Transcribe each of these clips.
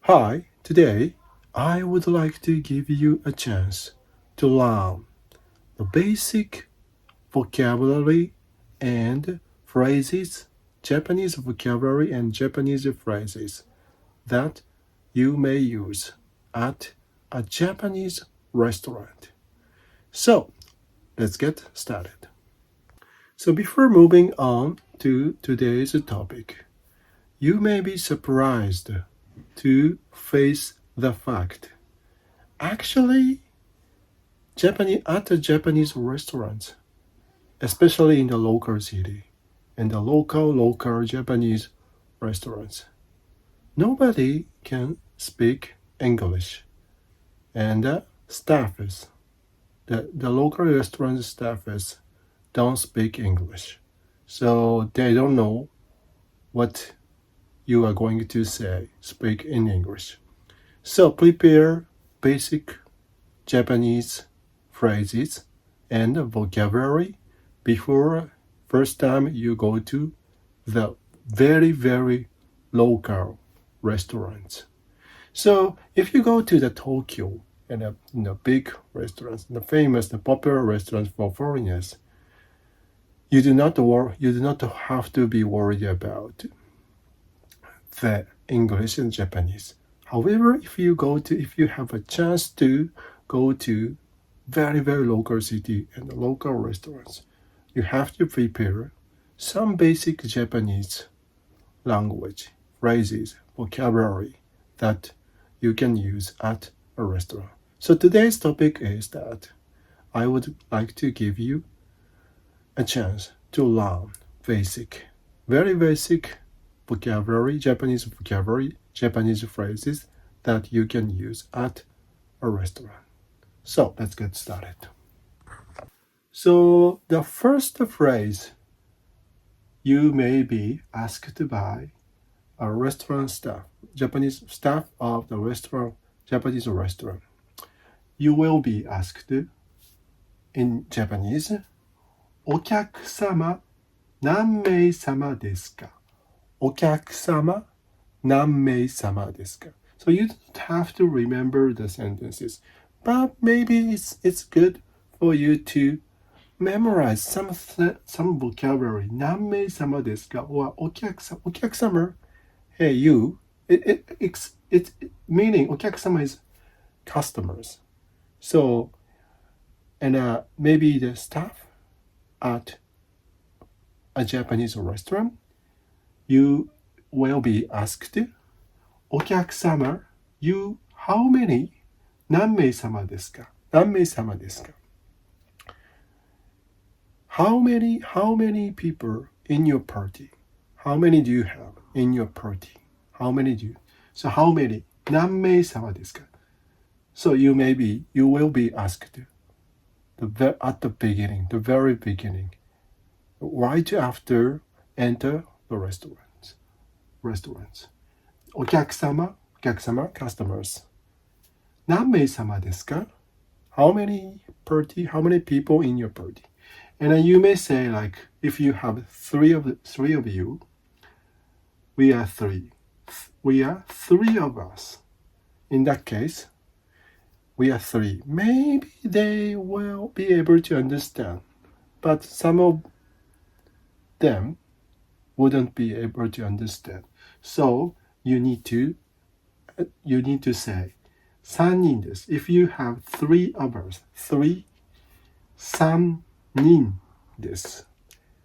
Hi, today I would like to give you a chance to learn the basic vocabulary and phrases, Japanese vocabulary and Japanese phrases that you may use at a Japanese restaurant. So, let's get started. So, before moving on to today's topic, you may be surprised to face the fact. Actually, at the Japanese restaurants, especially in the local city, in the local Japanese restaurants, nobody can speak English, and the local restaurant staffers don't speak English, so they don't know what you are going to speak in English. So prepare basic Japanese phrases and vocabulary before first time you go to the very local restaurants. So if you go to the Tokyo and big restaurants, the popular restaurants for foreigners, you do not have to be worried about the English and Japanese. However, if you have a chance to go to very local city and local restaurants, you have to prepare some basic Japanese language, phrases, vocabulary that you can use at a restaurant. So today's topic is that I would like to give you a chance to learn very basic vocabulary, Japanese phrases that you can use at a restaurant. So let's get started. So the first phrase you may be asked by a restaurant staff, Japanese staff of the Japanese restaurant. You will be asked in Japanese, お客様何名様ですか? お客様何名様ですか? So you don't have to remember the sentences, but maybe it's good for you to memorize some vocabulary. 何名様ですか? Or お客様, hey you. It's meaning お客様 is customers. So, and maybe the staff at a Japanese restaurant, you will be asked, お客様 you how many 何名様ですか? 何名様ですか? How many people in your party? How many do you have in your party? How many do you? So how many? 何名様ですか? So you will be asked at the very beginning, right after enter the restaurants. お客様 customers. 何名様ですか? How many people in your party? And then you may say, like, if you have three of you, we are three of us. In that case, we are three. Maybe they will be able to understand, but some of them wouldn't be able to understand. So you need to say 3人です. If you have three of us, 3人です.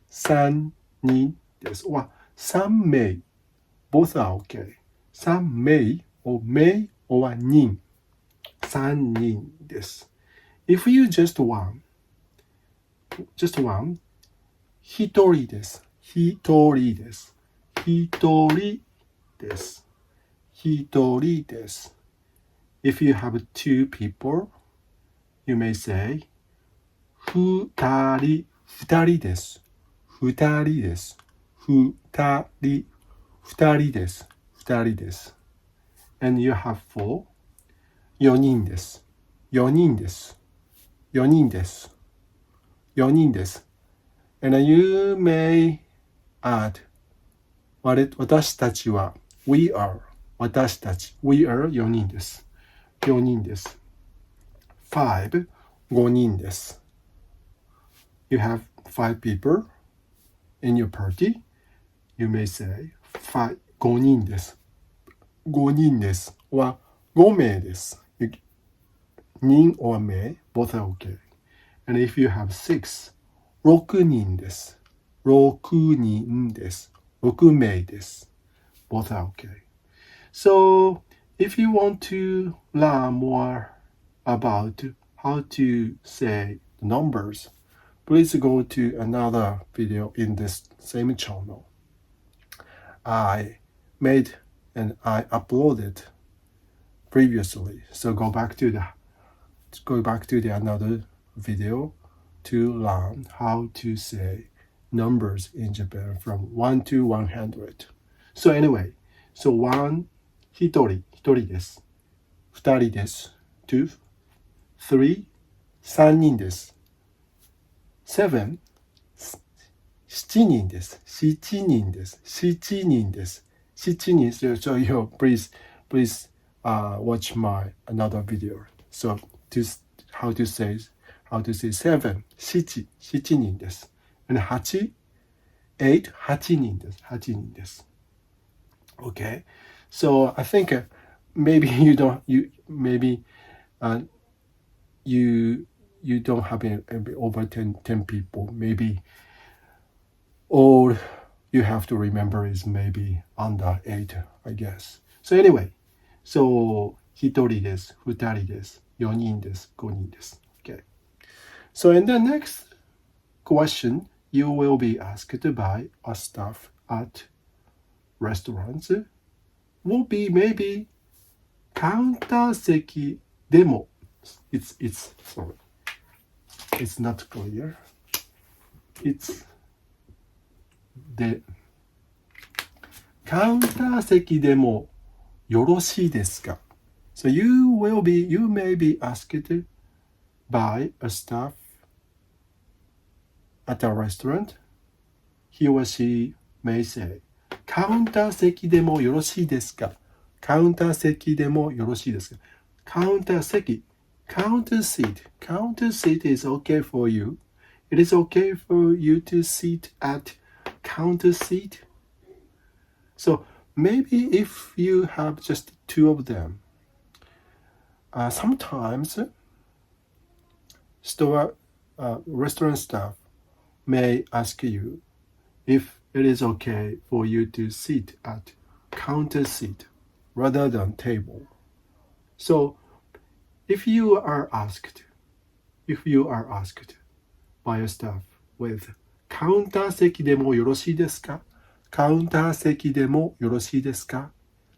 3人です. Or 3名. Both are okay. 3名 or 名 or 人. 3人です. If you just one, 一人です. 一人です. 一人です. 一人です. If you have two people, you may say 二人です. 二人です. 二人です. 二人です. And you have four, 四人です. 四人です. 四人です. 四人です. And you may add 私たちは we are 私たち。We are 4人です。4人です。5、5人です。You have 5 people in your party. You may say 5人です。5人です。は5名です。人 or 名 both are okay. And if you have 6、6人です。6人です。6名です。Both are okay. So, if you want to learn more about how to say numbers, please go to another video in this same channel. I made and I uploaded previously. So go back to the another video to learn how to say numbers in Japan from 1 to 100. So anyway, so 1、1人です。2人です。2、3、3人です。7、7人です。7人です。7人です。7人。So you please watch my another video. So how to say 7、7人です。And 8、8人です。8人です。Okay. So I think maybe you don't have over 10 people. Maybe all you have to remember is maybe under 8, I guess. So anyway, so 1人です。2人です。4人です。5人です。Okay. So in the next question, you will be asked by a staff at restaurants will be maybe カウンター席でも it's sorry it's not clear it's でカウンター席でもよろしいですか So you may be asked by a staff at a restaurant. He or she may say カウンター席でもよろしいですかカウンター席でもよろしいですかカウンター席 Counter seat is okay for you. It is okay for you to sit at counter seat. So maybe if you have just 2 of them, sometimes restaurant staff may ask you if it is okay for you to sit at counter seat rather than table. So if you are asked by a staff with カウンター席でもよろしいですかカウンター席でもよろしいですか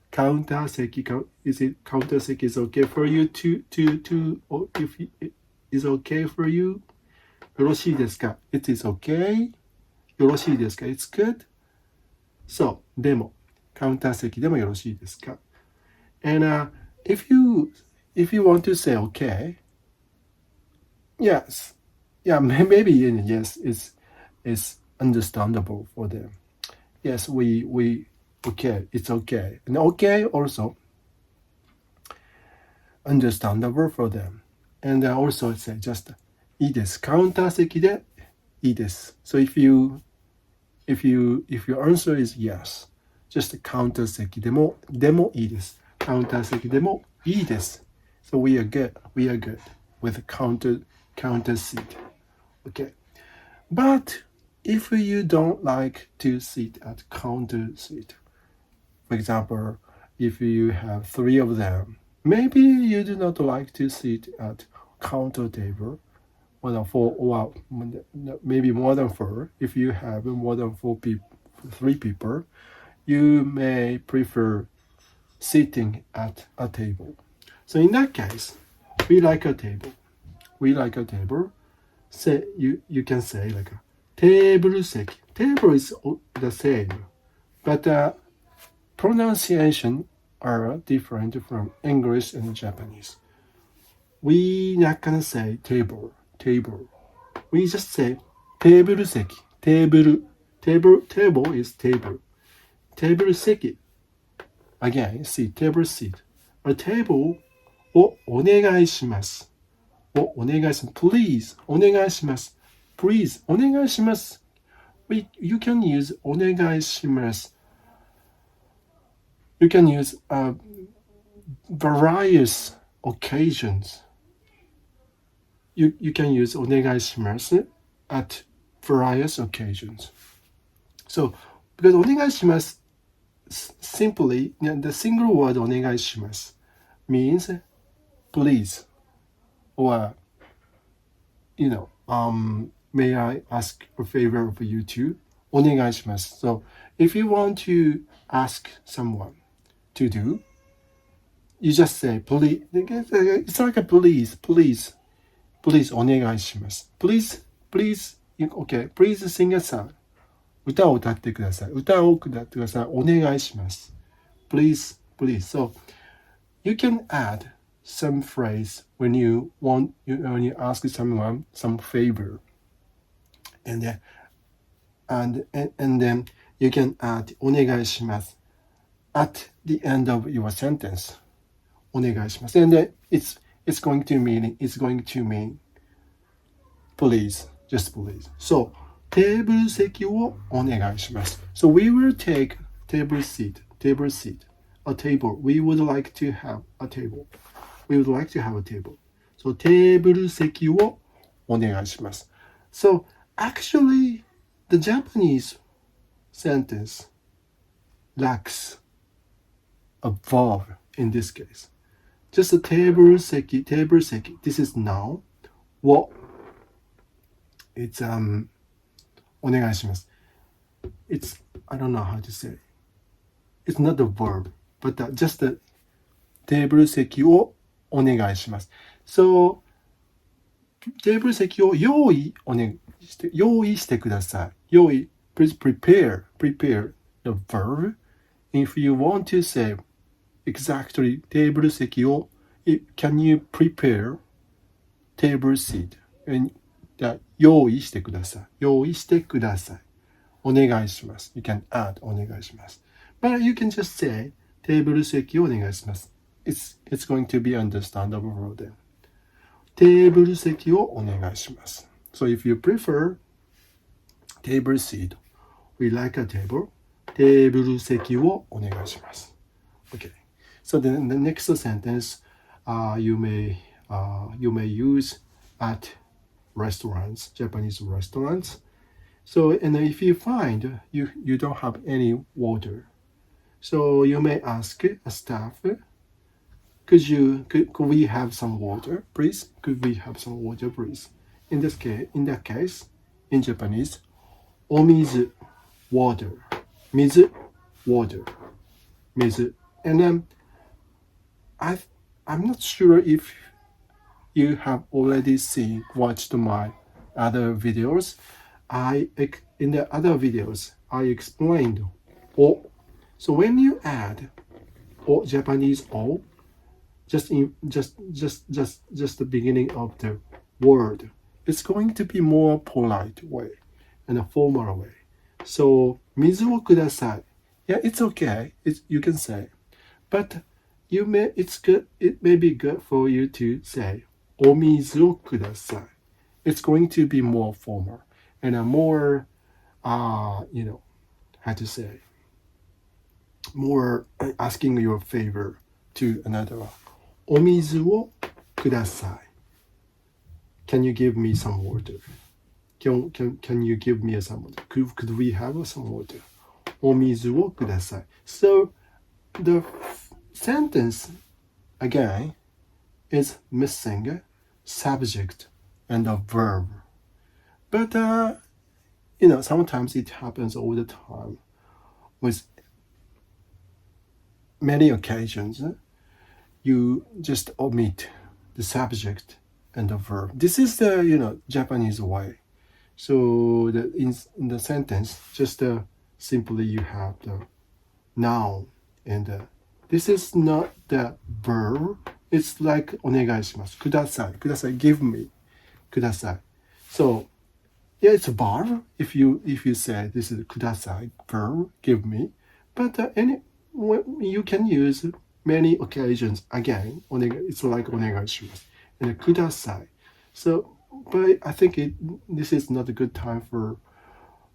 カウンター席 counter 席 is okay for you to or if it is okay for you よろしいですか It is okay よろしいですか It's good So でもカウンター席でもよろしいですか And if you want to say okay, yes, yeah, maybe yes, it's understandable for them. Yes, we okay, it's okay, and okay also understandable for them. And also say just いいです。カウンター席でいいです。So if your answer is yes, just カウンター席でもいいです。カウンター席でもいいです。So we are good with counter seat. Okay. But if you don't like to sit at counter seat, for example, if you have 3 of them, maybe you do not like to sit at counter table, more than 4, or maybe more than 4. If you have more than 3 people, you may prefer sitting at a table. So in that case, we like a table. Say you can say like a table seki. Table is the same, but pronunciation are different from English and Japanese. We not gonna say table. We just say table seki. Table is table. Table seki. Again, see, table seat. A table をお願いします。お願いします。Please お願いします。Please お願いします。You can use お願いします。You can use various occasions. You can use お願いします at various occasions. So, because お願いします simply, the single word お願いします means please or, may I ask a favor of you too? お願いします. So, if you want to ask someone to do, you just say, please. It's like a please, please お願いします。Please, okay, please sing a song. 歌を歌ってください。歌を歌ってください。お願いします。Please. So, you can add some phrase when you ask someone some favor. And then you can add お願いします at the end of your sentence. お願いします。And then it's going to mean please, just please. So, テーブル席をお願いします。So, we will take table seat, a table. We would like to have a table. So, テーブル席をお願いします。So, actually, the Japanese sentence lacks a verb in this case. Just a テーブル席. This is noun. を It's お願いします。It's I don't know how to say. It's not a verb, but just a テーブル席をお願いします。So テーブル席を用意してください。please prepare the verb. If you want to say exactly テーブル席を can you prepare table seat? 用意してください。お願いします。You can add お願いします。But you can just say テーブル席をお願いします。It's going to be understandable for them. テーブル席をお願いします。So if you prefer table seat, we like a table. テーブル席をお願いします。Okay. So then the next sentence you may use at restaurants, Japanese restaurants. So, and if you find you don't have any water, so you may ask a staff, could we have some water, please? Could we have some water, please? In that case, in Japanese, お水 water, 水 water, 水. And then I'm not sure if you have already watched my other videos. In the other videos, I explained o. So when you add o, Japanese o, just the beginning of the word, it's going to be more polite way and a formal way. So 水をください. Yeah, it's okay. You can say, but it may be good for you to say お水をください. It's going to be more formal and a more, how to say, more asking your favor to another one. お水をください. Can you give me some water? Can you give me some water? Could we have some water? お水をください. So the sentence again is missing subject and a verb. But sometimes it happens all the time with many occasions. You just omit the subject and the verb. This is the Japanese way. So in the sentence, just simply you have the noun, and this is not the verb. It's like お願いします。ください. Give me. ください. So yeah, it's a verb. If you say this is ください verb, give me. But you can use many occasions. Again, it's like お願いします and ください. So, but I think this is not a good time for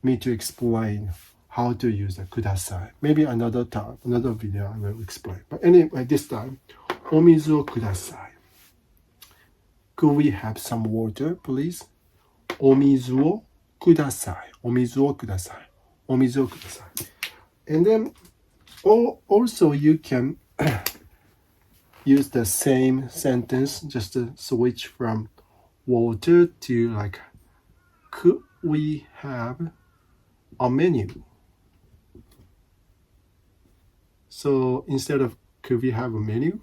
me to explain how to use the ください. Maybe another time, another video I will explain. But anyway, this time, お水をください. Could we have some water, please? お水をください. お水をください. お水をください. And then also you can use the same sentence, just to switch from water to like, could we have a menu? So instead of could we have a menu,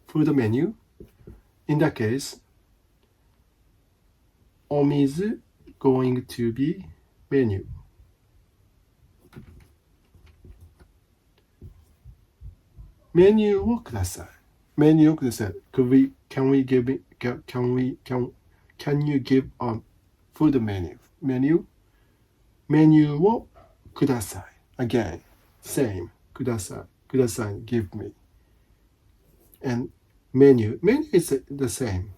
food menu, in that case, お水 going to be menu. Menu をください。メニューをください。Can you give a food menu? メニューをください。Again, same. ください。ください。Give me. And menu is the same.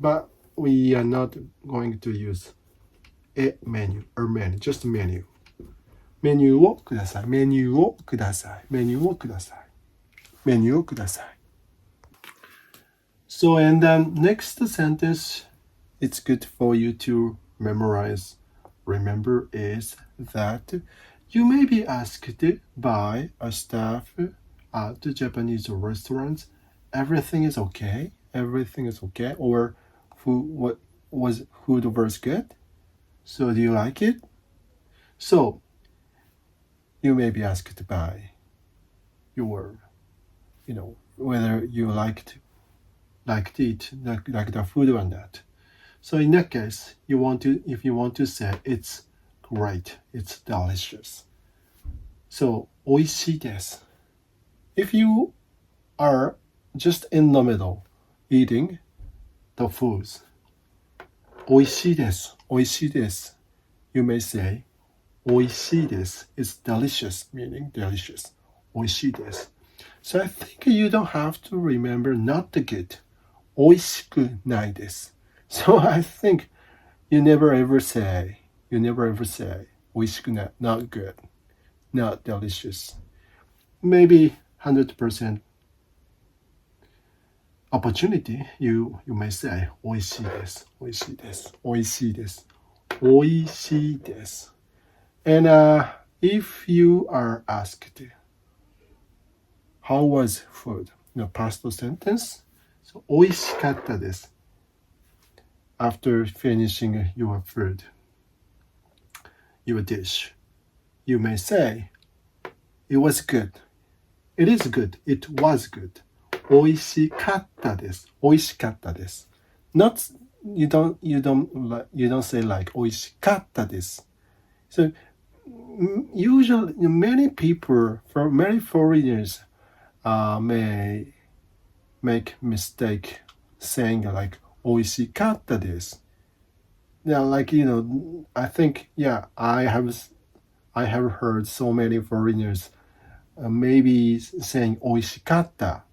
But we are not going to use a menu or menu, just menu. メニューをください。メニューをください。メニューをください。メニューをください。So, and then next sentence, it's good for you to memorize, remember, is that you may be asked by a staff at the Japanese restaurants, everything is okay? Everything is okay? Or food was good? So do you like it? So, you may be asked by your, whether you liked it, like the food or not. So in that case, if you want to say it's great, it's delicious. So, 美味しいです. If you are just in the middle eating the foods, 美味しいです. 美味しいです. You may say, 美味しいです is delicious, meaning delicious. 美味しいです. So I think you don't have to remember not to get 美味しくないです. So I think you never ever say 美味しくない not good, not delicious. Maybe 100% opportunity, you may say 美味しいです. 美味しいです. 美味しいです. 美味しいです. And if you are asked, how was food? Past sentence. So, 美味しかったです. After finishing your food, your dish, you may say, it was good. It is good. It was good. 美味しかったです. 美味しかったです. Not, you don't say like 美味しかったです. So, usually many foreigners may make mistake saying like 美味しかったです. Yeah, like I think I have heard so many foreigners maybe saying 美味しかった.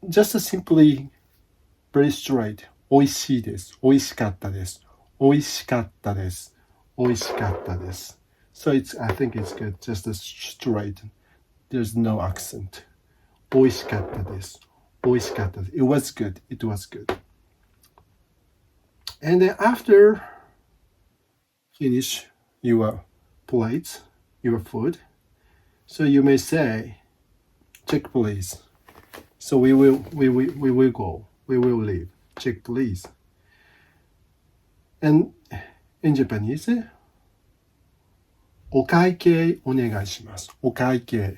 Just simply very straight 美味しいです. 美味しかったです. 美味しかったです. 美味しかったです. So I think it's good, just straight. There's no accent. 美味しかったです. 美味しかったです. It was good. It was good. And then after finish your plates, your food, so you may say, check please. So we will go. We will leave. Check please. And in Japanese, お会計お願いします。お会計。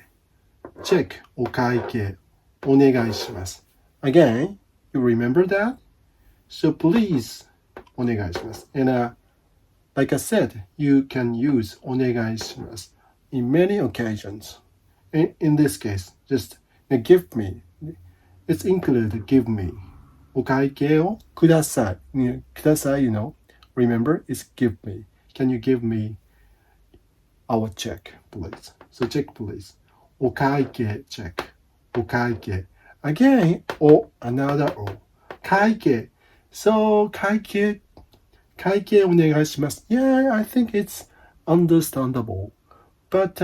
Check お会計お願いします。Again, you remember that? So please お願いします。And like I said, you can use お願いします in many occasions. In this case, just give me. It's included give me. お会計をください。ください, remember, it's give me. Can you give me our check, please? So check please. お会計 check. お会計. Again, o, another o. 会計. So 会計お願いします. Yeah, I think it's understandable. But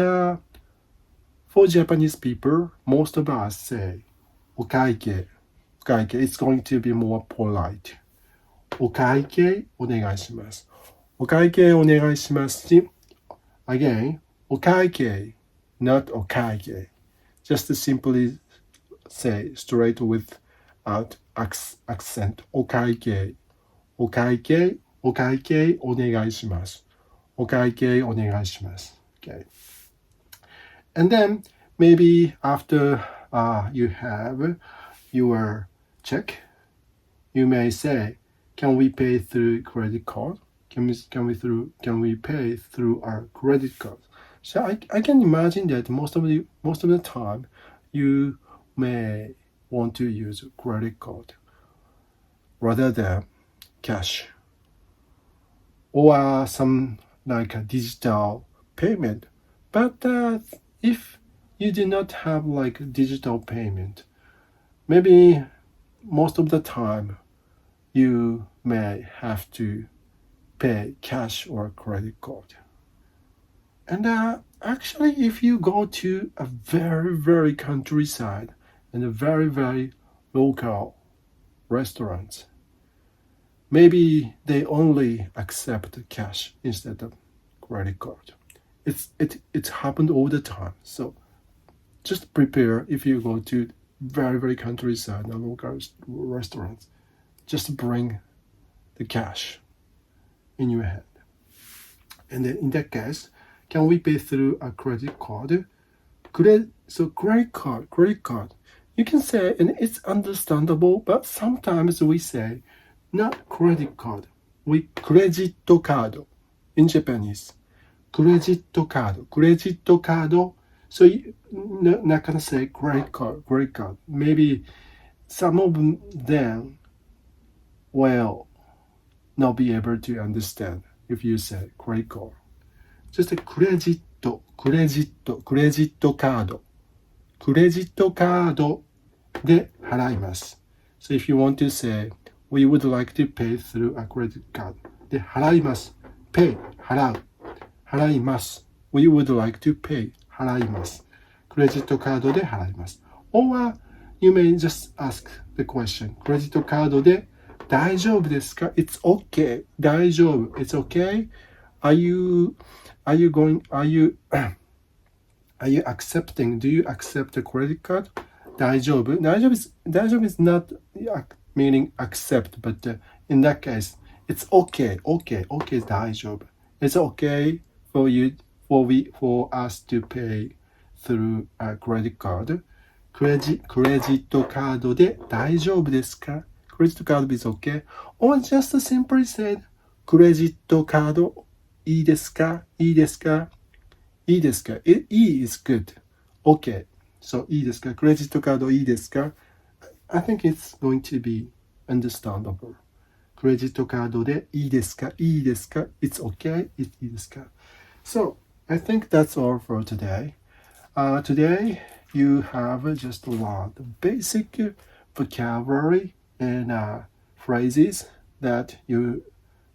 for Japanese people, most of us say お会計. It's going to be more polite. お会計お願いします。お会計お願いしますし Again, お会計 not お会計 Just simply say straight without accent お会計お会計お会計お願いしますお会計お願いします Okay. And then maybe after you have your check, you may say, can we pay through credit card? Can we pay through our credit card? So I can imagine that most of the time you may want to use credit card rather than cash or some like a digital payment. But if you do not have like digital payment, maybe most of the time you may have to pay cash or credit card. And actually, if you go to a very, very countryside and a very, very local restaurant, maybe they only accept cash instead of credit card. It's happened all the time. So just prepare if you go to very, very countryside and local restaurants. Just bring the cash in your hand. And then in that case, can we pay through a credit card? So credit card. You can say, and it's understandable, but sometimes we say, not credit card, we credit card in Japanese. Credit card. So you're not gonna say credit card. Maybe some of them will not be able to understand if you say credit card. Just a credit card. クレジットカードで払います。So if you want to say, we would like to pay through a credit card で払います。pay 払う。払います。We would like to pay 払います。クレジットカードで払います。Or you may just ask the question, クレジットカードで大丈夫ですか ?It's okay. 大丈夫。It's okay. Are you accepting? Do you accept a credit card? 大丈夫 is not meaning accept, but in that case, it's okay. Okay, 大丈夫 It's okay for us to pay through a credit card. クレジットカードで大丈夫ですか Credit card is okay. Or just simply said, クレジットカードいいですか いいですか いいですか E is good. Okay. So いいですかクレジットカードいいですか I think it's going to be understandable. クレジットカードでいいですかいいですか It's okay. いいですか So, I think that's all for today. Today, you have just learned basic vocabulary and phrases that you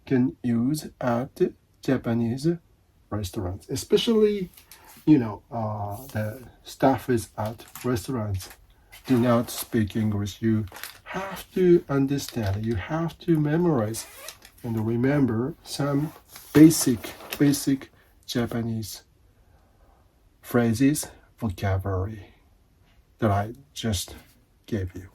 can use at Japanese restaurants, especially, the staffers at restaurants do not speak English. You have to understand, you have to memorize and remember some basic Japanese phrases, vocabulary that I just gave you.